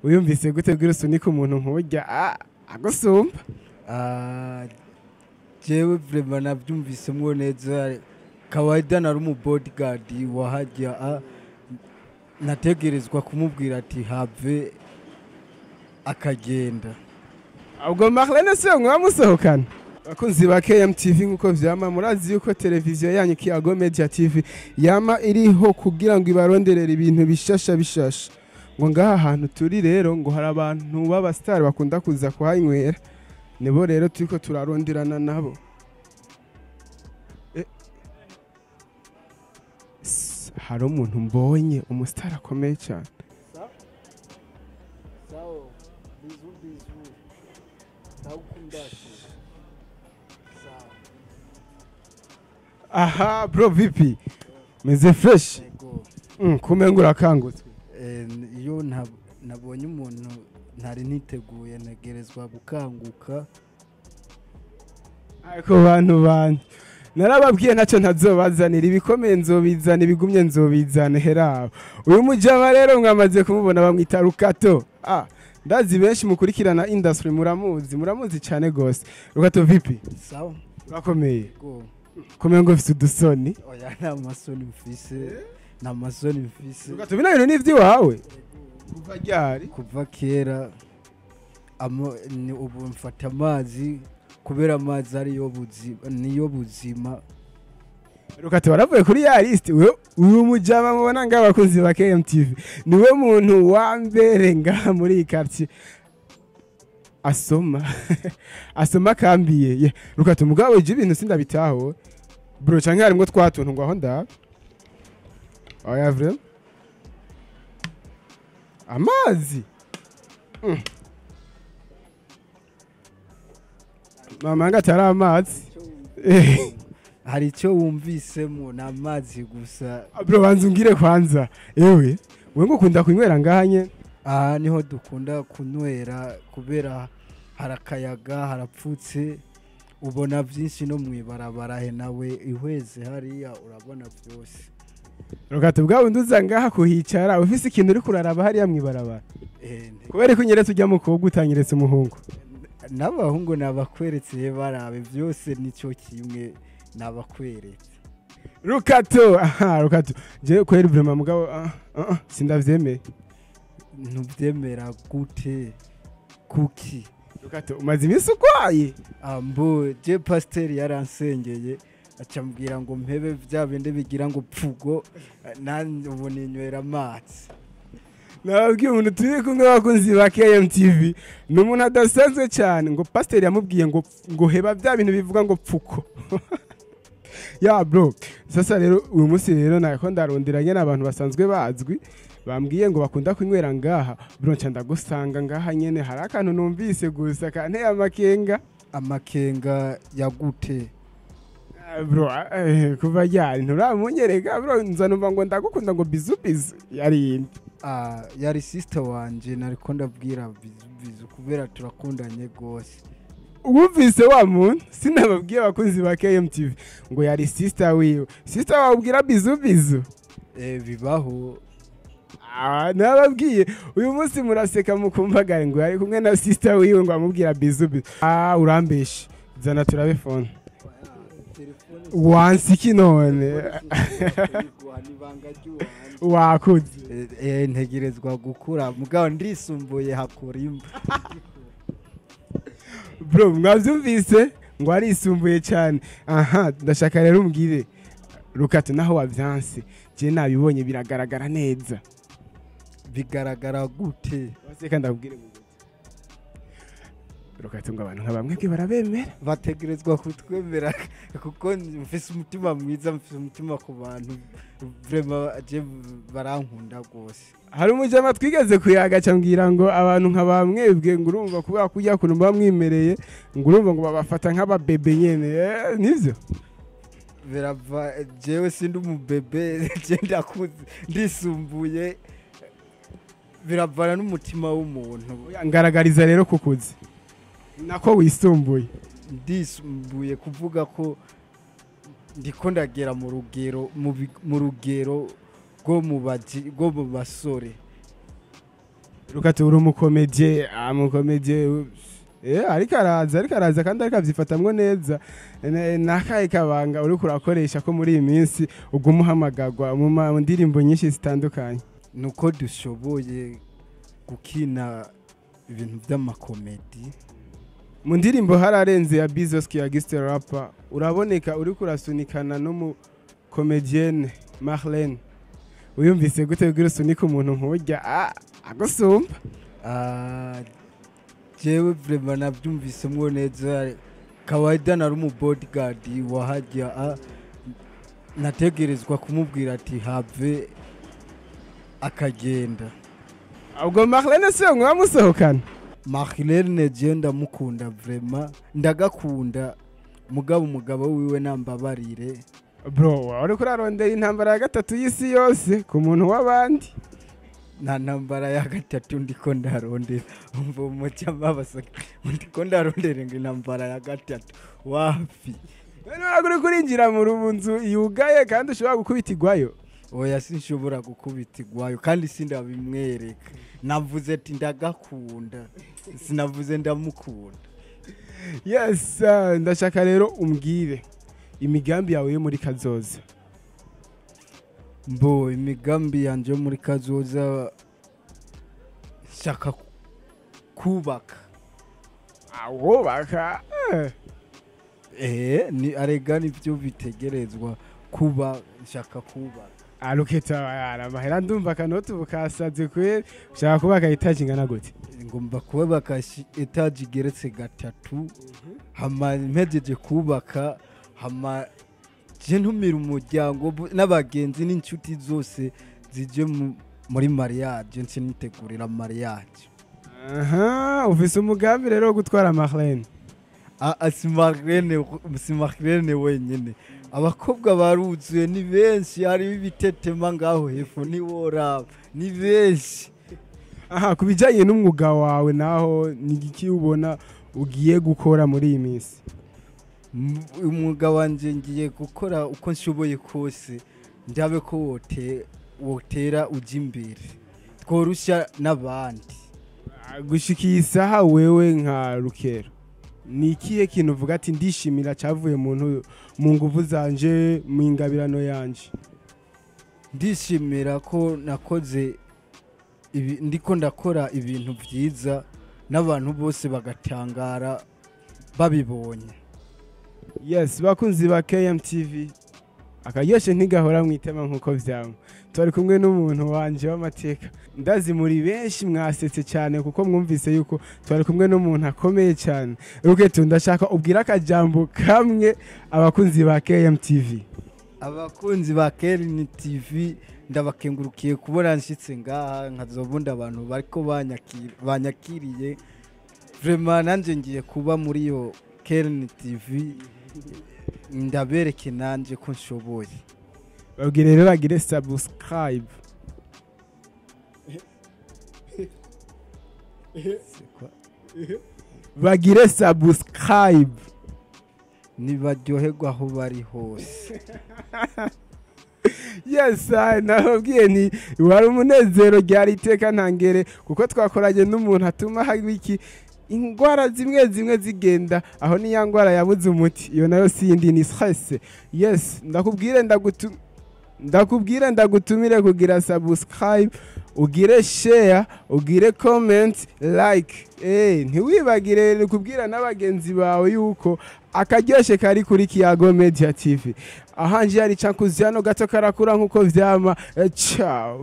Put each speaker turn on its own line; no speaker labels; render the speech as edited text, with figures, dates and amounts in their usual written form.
uyumvise gute bwira usunika umuntu nk'urya agusumba
jewe vraiment nabyumvisemwo neza kawaida nari umu bodyguard wahajya nategerezwa kumubwira ati have akagenda.
ubwo Marlene se mwamusohokana abakunzi ba KMTV nkuko vyama murazi yuko televiziyo yanyu Kiyago Media TV yama iriho kugira ngo ibaronderere ibintu bishasha ngo ngaha hantu turi rero ngo hari abantu baba star bakunda kuza kuhanywera nibo rero turiko turaronderana nabo hari umuntu mbonye umustar akomeye cyane aha bro vipi meze fresh kumenga urakangutse
iyo nabonye umuntu ntari niteguye ntegerezwa gukanguka
ariko bantu narababwiye ntacyo ntazobazanira ibikomeye nzobizana ibigumye nzobizana heraho uyu mujama rero mwamaze kumubona bamwita Rukato ndazi benshi mukurikirana industry muramuzi cyane gose Rukato vipi
sawa
urakomeye kumengo ufite udusoni
oya nta masoni mfise
Rukato bino bintu nivyo wawe kuva ryari
kuva kera ubu mfata amazi kubera amazi niyo buzima.
Rukato waravuye kuri ya list uyu mujama mubona ngaho abakunzi ba KMTV niwe muntu wa mbere ngaha muri iyi quartier asoma kambiye Rukato mugabo ije ibintu sindabitaho bro canke harimwo twatuntu ngo aho nda oya vrem amazi mama ngatara amazi
hari icyo wumvisemo na amazi gusa
bro banzungire kwanza ewe ngo ukunda kunywera ngahanye
niho dukunda kunywera kubera harakayaga harapfutse ubona byinshi no mwibarabara he nawe ihweze hariya urabona byose.
Rukato bwawe nduza ngaha kuhicara ufise ikintu uri kuraraba hariya mwibarabara kubera ko nyeretse ujya mukobwa utanyeretse umuhungu
n'abahungu nabakweretse barabe byose nicyo kimwe nabakweretse.
Rukato je kweri vraiment mugabo sindavyemeye
ntubyemera gute kuki
Rukato umaze iminsi ukwaye
je pasteur yaransengeye acambwira ngo mpebe bya bindi bigira ngo pfugo ubu ninywera amazi.
nababwiye umuntu turi kumwe bakunzi ba KMTV n'umuntu adasanzwe cyane ngo pasteur yamubwiye ngo heba bya bintu bivuga ngo pfuko ya bro sasa rero uyu munsi rero nako ndaronderanye n'abantu basanzwe bazwi bambwiye ngo bakunda kunywera ngaha bro nca gusanga ngaha nyene hari akantu numvise gusa kanteye
amakenga yagute
bro kuva ryari nturamunyereka bro nzanumva ngo ndagukunda ngo bizu yari
yari sister wanje nariko ndabwira bizu kubera turakundanye gose.
Wumvise wa muntu sinababwiye abakunzi ba KMTV ngo yari sister wiwe wabwira bizu
bibaho
nababwiye uyu munsi muraseka mukumbagare ngo yari kumwe na sister wiwe ngo amubwira bizu urambeshe zana turabe phone wansiki none wakuze
ntegerezwa gukura mugabo ndisumbuye hakurimba
bro mwavyumvise ngo arisumbuye cyane ndashaka rero umbwire Rukato naho wavyanse je nabibonye biragaragara neza
bigaragara gute
waseka ndabwire mu Rukato ngo abantu nk'abamwe bwe barabemera
bategerezwa kutwemera kuko mfise umutima mwiza mfise umutima ku bantu vraiment je barankunda gose.
hari umujama twigeze kuyaga cyambwira ngo abantu nk'abamwebwe ngo urumva kuba kujya kuntu bamwimereye ngo urumva ngo babafata nk'ababebe nyene nivyo
birava jewe sindi umubebe je ndakuze ndisumbuye biravana n'umutima w'umuntu
ngaragariza rero kukuze nako wisumbuye
ndisumbuye kuvuga ko ndiko ndagera mu rugero rwo mu basore
rukati uri umukomedie umukomedie ariko araza kandi ariko avyifatamwo neza nakaye kabanga uri kurakoresha ko muri iyi minsi uguma uhamagagwa mu ndirimbo nyinshi zitandukanye
nuko dushoboye gukina ibintu by'amakomedi
mu ndirimbo hararenze ya Bizoski ya Gangster Rapper uraboneka uri kurasunikana no mu comedienne Marlene uyumvise gute ugira usunika umuntu nk'urya agusumba
jewe vraiment nabyumvise mwo neza kawaida nari mu bodyguard wahajya nategerezwa kumubwira ati have akagenda
ubwo Marlene se mwamusohokana
Marlene je ndamukunda vraiment ndagakunda umugabo wiwe nambabarire
bro uri kurarondera intambara ya gatatu y'isi yose ku muntu w'abandi
na ntambara ya gatatu ndiko ndarondera umva umucyama basaka ndiko ndarondera ngo intambara ya gatatu wapi
none kurinjira mu rubunzu yugaye kandi ushobora gukubitigwayo
oya sinshobora gukubitigwayo kandi sindabimwereka navuze ati ndagakunda sinavuze ndamukunda
yes ndashaka rero umbwire imigambi yawe yo muri kazoza
mbo imigambi yanje muri kazoza shaka kubaka
awubaka
ni arega nivyo bitegerezwa kuba shaka kubaka
aruketa amahera ndumva kanoti bukasaze kwe ushaka kubaka etaje ingana gute
ngomba kubaka etaje igeretse gatatu hama mpejeje kubaka hama je ntumira umuryango n'abagenzi n'inshuti zose zije muri mariage nse nitegurira mariage
ufise umugambi rero wo gutwara Marlene
Marlene wenyene abakobwa baruzuye ni benshi hari ibitetema ngaho hepfo ni woraba ni benshi
kubijanye n'umwuga wawe naho ni iki ubona ugiye gukora muri iyi minsi
umwuga wanje ngiye gukora uko nshoboye kose ndabe ko wotera uja imbere tworusha n'abandi
gushikiye isaha wewe nka Rukero ni ikihe kintu uvuga ati ndishimira cyavuye mu nguvu zanje mu ingabirano yanje
ndishimira ko nakoze ndiko ndakora ibintu byiza n'abantu bose bagatangara babibonye
yes bakunzi ba KMTV akaryoshe ntigahora mwitema nkuko vyamwe twari kumwe n'umuntu wanje w'amateka ndazi muri benshi mwasetse cyane kuko mwumvise yuko twari kumwe n'umuntu akomeye cyane ruke ndashaka ubwira akajambo kamwe abakunzi ba KMTV
abakunzi ba KMTV ndabakengurukiye kubona nshitse ngaha nkazobunda abantu bariko banyakiriye vraiment nanje ngiye kuba muri yo KMTV ndabereke nanje ko nshoboye
babwire rero bagire subscribe bagire subscribe
nibaryoherwa aho bari hose
yes nababwiye ni wari umunezero ryari iteka ntangere kuko twakoranye n'umuntu atuma habiki ingwara zimwe zigenda aho ni ya ngwara yabuze umuti iyo nayo sindi ni stress yes ndakubwire ndagutumire kugira subscribe ugire share ugire comment like ntiwibagire kubwira n'abagenzi bawe yuko akaryoshe kari kuri Kiyago Media TV ahanje yari Cankuziano gato karakura nkuko vyama ciao